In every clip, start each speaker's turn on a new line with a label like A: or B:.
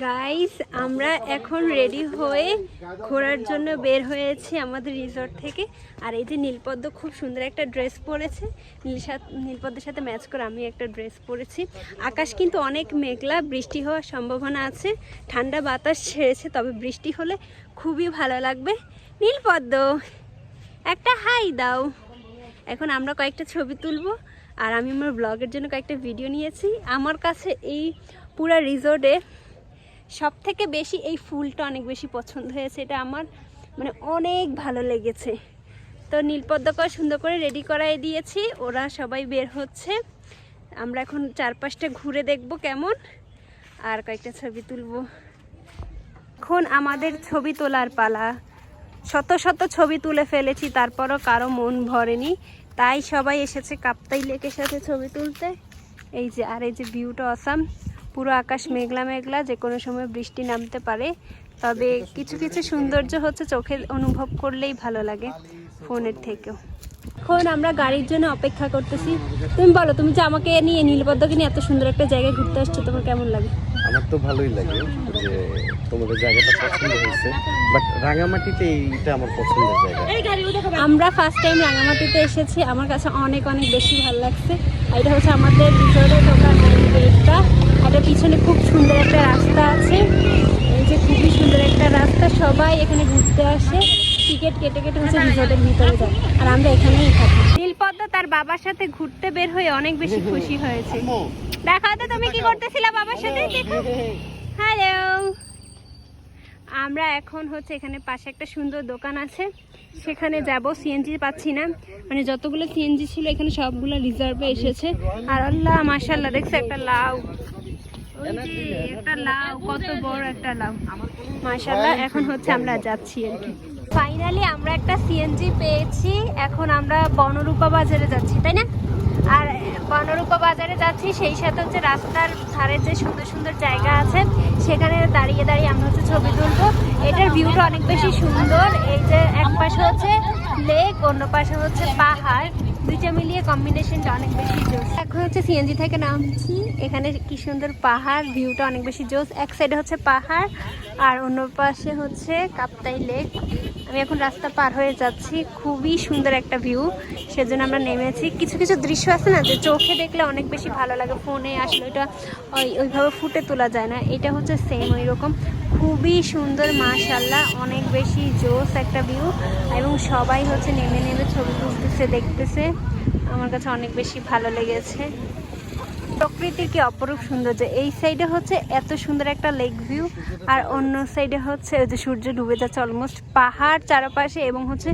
A: Guys আমরা এখন ready হয়ে ঘোরার জন্য বের হয়েছি আমাদের রিসর্ট থেকে। আর এই যে নীলপদ্ম খুব সুন্দর একটা ড্রেস পরেছে, নীলপদ্মের সাথে ম্যাচ করে আমি একটা ড্রেস পরেছি। আকাশ কিন্তু অনেক মেঘলা, বৃষ্টি হওয়ার সম্ভাবনা আছে। ঠান্ডা বাতাস ছেড়েছে, তবে বৃষ্টি হলে খুবই ভালো লাগবে। নীলপদ্ম একটা হাই দাও। এখন আমরা কয়েকটা ছবি তুলবো আর আমি আমার ব্লগের জন্য কয়েকটা ভিডিও নিয়েছি। আমার কাছে এই পুরা রিসর্টে সব থেকে বেশি এই ফুলটা অনেক বেশি পছন্দ হয়েছে, এটা আমার মানে অনেক ভালো লেগেছে। তো নীলপদ্মকে সুন্দর করে রেডি করাই দিয়েছি, ওরা সবাই বের হচ্ছে। আমরা এখন চারপাশটা ঘুরে দেখব কেমন, আর কয়েকটা ছবি তুলবো। এখন আমাদের ছবি তোলার পালা। শত শত ছবি তুলে ফেলেছি, তারপরও কারো মন ভরেনি, তাই সবাই এসেছে কাপ্তাই লেকের সাথে ছবি তুলতে। এই যে, আর এই যে ভিউটা অসাম, পুরো আকাশ মেঘলা মেঘলা, যে কোনো সময় বৃষ্টি নামতে পারে। তবে কিছু কিছু সৌন্দর্য হচ্ছে চোখে অনুভব করলেই ভালো লাগে ফোনের থেকেও। এখন আমরা গাড়ির জন্য অপেক্ষা করতেছি। তুমি বলো, তুমি যে আমাকে নিয়ে নীলপদ্মকে নিয়ে এত সুন্দর একটা জায়গায় ঘুরতে আসছো, তোমার কেমন লাগে?
B: আমার তো ভালোই লাগে যে তোমাদের জায়গাটা পছন্দ হয়েছে, বাট রাঙামাটিতে এইটা আমার পছন্দের জায়গা।
A: আমরা ফার্স্ট টাইম রাঙামাটিতে এসেছি, আমার কাছে অনেক অনেক বেশি ভালো লাগছে। আর এটা হচ্ছে আমাদের রিসর্টে ঢোকার মেইন গেটটা। এটা পিছনে খুব সুন্দর একটা রাস্তা আছে, এই যে খুবই সুন্দর একটা রাস্তা। সবাই এখানে ঘুরতে আসে, টিকিট কেটে কেটে হচ্ছে রিসর্টের ভিতরে যায়, আর আমরা এখানেই থাকি। নীলপদ্ম তার বাবার সাথে ঘুরতে বের হয়ে অনেক বেশি খুশি হয়েছে। দেখাও তো তুমি কি করতেছিলা বাবার সাথে, দেখো। হ্যালো, আমরা এখন হচ্ছে এখানে পাশে একটা সুন্দর দোকান আছে, সেখানে যাব। সিএনজি পাচ্ছি না, মানে যতগুলো সিএনজি ছিল এখানে সবগুলো রিজার্ভে এসেছে। আর আল্লাহ মাশাআল্লাহ, দেখছো একটা লাউ, ওই যে একটা লাউ, কত বড় একটা লাউ, মাশাআল্লাহ। এখন হচ্ছে আমরা যাচ্ছি আর কি। ফাইনালি আমরা একটা সিএনজি পেয়েছি, এখন আমরা বনরূপা বাজারে যাচ্ছি, তাই না? আর বনরূপা বাজারে যাচ্ছি, সেই সাথে হচ্ছে রাস্তার ধারে যে সুন্দর সুন্দর জায়গা আছে সেখানে দাঁড়িয়ে দাঁড়িয়ে আমরা হচ্ছে ছবি তুলবো। এটার ভিউটা অনেক বেশি সুন্দর। এই যে এক পাশে হচ্ছে লেক, অন্য পাশে হচ্ছে পাহাড়, দুইটা মিলিয়ে কম্বিনেশনটা অনেক বেশি জোস। এখন হচ্ছে সিএনজি থেকে নামছি, এখানে কি সুন্দর পাহাড়, ভিউটা অনেক বেশি জোস। এক সাইডে হচ্ছে পাহাড় আর অন্য পাশে হচ্ছে কাপ্তাই লেক। আমি এখন রাস্তা পার হয়ে যাচ্ছি, খুবই সুন্দর একটা ভিউ, সেজন্য আমরা নেমেছি। কিছু কিছু দৃশ্য আছে না, যে চোখে দেখলে অনেক বেশি ভালো লাগে, ফোনে আসলে এটা ওইভাবে ফুটে তোলা যায় না। এটা হচ্ছে সেম ওই রকম, খুবই সুন্দর মাশাআল্লাহ, অনেক বেশি জোস একটা ভিউ। এবং সবাই হচ্ছে নেমে নেমে ছবি তুলতেছে, দেখতেছে, আমার কাছে অনেক বেশি ভালো লেগেছে। প্রকৃতির কি অপরূপ সৌন্দর্য। এই সাইডে হচ্ছে এত সুন্দর একটা লেক ভিউ, আর অন্য সাইডে হচ্ছে ওই যে সূর্য ডুবে যাচ্ছে অলমোস্ট, পাহাড় চারপাশে, এবং হচ্ছে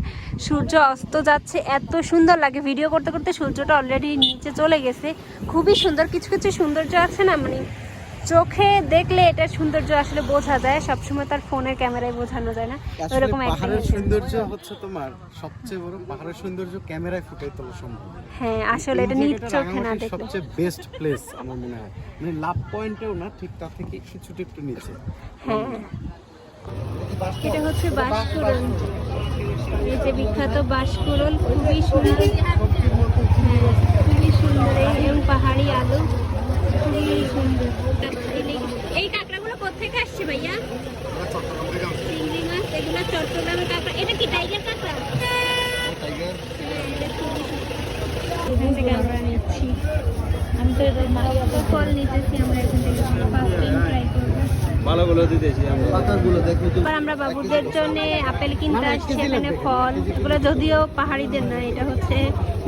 A: সূর্য অস্ত যাচ্ছে। এত সুন্দর লাগে, ভিডিও করতে করতে সূর্যটা অলরেডি নিচে চলে গেছে। খুবই সুন্দর। কিছু কিছু সৌন্দর্য আছে না, মানে চোখে দেখলে এটার সৌন্দর্য আসলে বোঝা যায়, সবসময় তার ফোনের ক্যামেরায় বোঝানো যায় না। এরকম
B: পাহাড়ের সৌন্দর্য হচ্ছে তোমার সবচেয়ে বড়, পাহাড়ের সৌন্দর্য ক্যামেরায় ফুটে তোলা সম্ভব।
A: হ্যাঁ, আসলে এটা নিজ চোখে না দেখলে
B: সবচেয়ে বেস্ট প্লেস আমার মনে হয়, মানে লাভ পয়েন্টেও না, ঠিক তার থেকে কিছুটা একটু নিচে।
A: হ্যাঁ, এটা হচ্ছে বাঁশকুড়ুল, এই যে বিখ্যাত বাঁশকুড়ুল, খুবই সুন্দর। হ্যাঁ, খুবই সুন্দর, এবং পাহাড়ি আলু, খুবই সুন্দর। এই কাঁকড়াগুলো কোথেকে আসছে ভাইয়া? চিংড়ি মাছ, এগুলো চট্টগ্রামের কাঁকড়া। এটা কি টাইগার কাঁকড়া? এখান থেকে আমরা নিচ্ছি, আমি তো ফল নিতেছি আমরা এখান থেকে, ফার্স্ট টাইম ট্রাই করবো। আমরা বাবুদের জন্য আপেল কিনতে আসছি, এখানে ফল, এগুলো যদিও পাহাড়িদের না, এটা হচ্ছে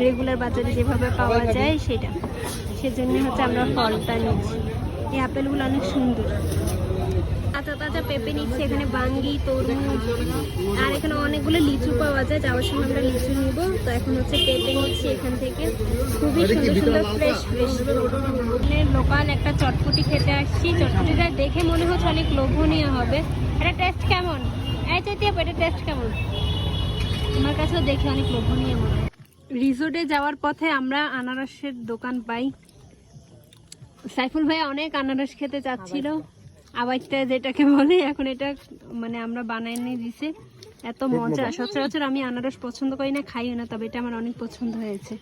A: রেগুলার বাজারে যেভাবে পাওয়া যায় সেটা, সেজন্য হচ্ছে আমরা ফলটা নিচ্ছি। এই আপেলগুলো অনেক সুন্দর। তাজা তাজা পেঁপে নিচ্ছি, এখানে বাঙ্গি, তরমুজ, আর এখানে অনেকগুলো লিচু পাওয়া যায়, যাওয়ার সময় আমরা লিচু নিব। তো এখন হচ্ছে পেঁপে নিচ্ছি এখান থেকে, খুবই সুন্দর সুন্দর ফ্রেশ ফ্রেশ। লোকাল একটা চটপটি খেতে আসছি, চটপটিটা দেখে মনে হচ্ছে অনেক লোভনীয় হবে। এটা টেস্ট কেমন? এই চাইতে এটা টেস্ট কেমন? আমার কাছেও দেখে অনেক লোভনীয় মনে হয়। রিসোর্টে যাওয়ার পথে আমরা আনারসের দোকান পাই। সাইফুল ভাই অনেক আনারস খেতে চাচ্ছিল, আবাইটা যেটাকে বলে, এখন এটা মানে আমরা বানাই নিয়ে দিছে। এত মজা, সচরাচর আমি আনারস পছন্দ করি না, খাইও না, তবে এটা আমার অনেক পছন্দ হয়েছে।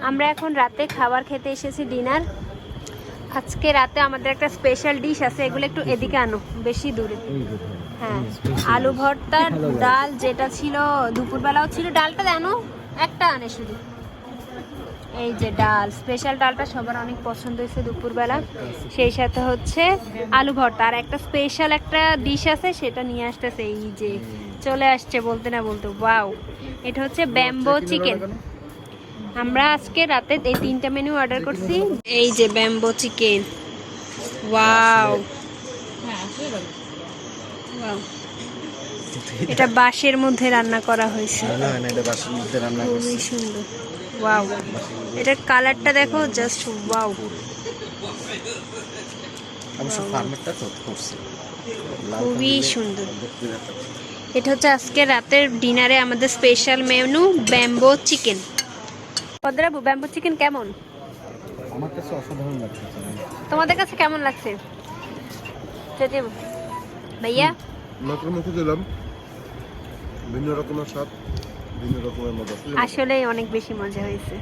A: আমরা এখন রাতে খাবার খেতে এসেছি, ডিনার। আজকে রাতে আমাদের একটা স্পেশাল ডিশ আছে, এগুলো একটু এদিকে আনো, বেশি দূরে। হ্যাঁ, আলু ভর্তা, ডাল যেটা ছিল দুপুরবেলাও ছিল, ডালটা জানো একটা আনে শুধু। এই যে ডাল, স্পেশাল ডালটা সবার অনেক পছন্দ হয়েছে দুপুরবেলা। সেই সাথে হচ্ছে আলু ভর্তা, আর একটা স্পেশাল একটা ডিশ আছে সেটা নিয়ে আসতেছে, এই যে চলে আসছে বলতে না বলতে। ওয়াও, এটা হচ্ছে ব্যাম্বো চিকেন। আমরা আজকে রাতে এই 3টা মেনু অর্ডার করছি। এই যে ব্যাম্বো চিকেন, ওয়াও ওয়াও, এটা বাঁশের মধ্যে রান্না করা হয়েছে, খুবই সুন্দর। ওয়াও, এটার কালারটা দেখো, জাস্ট ওয়াও। খুবই সুন্দর। এটা হচ্ছে আজকে রাতের ডিনারে আমাদের স্পেশাল মেনু ব্যাম্বো চিকেন। পদ্রাবু, ব্যাম্বো চিকেন কেমন?
B: আমার কাছে অসাধারণ লাগছে।
A: তোমাদের কাছে কেমন লাগছে যদি ভাইয়া?
C: মাত্র মুখে দিলাম, ভিন্ন রকমের স্বাদ, ভিন্ন রকমের মজা।
A: আসলে অনেক বেশি মজা হয়েছে।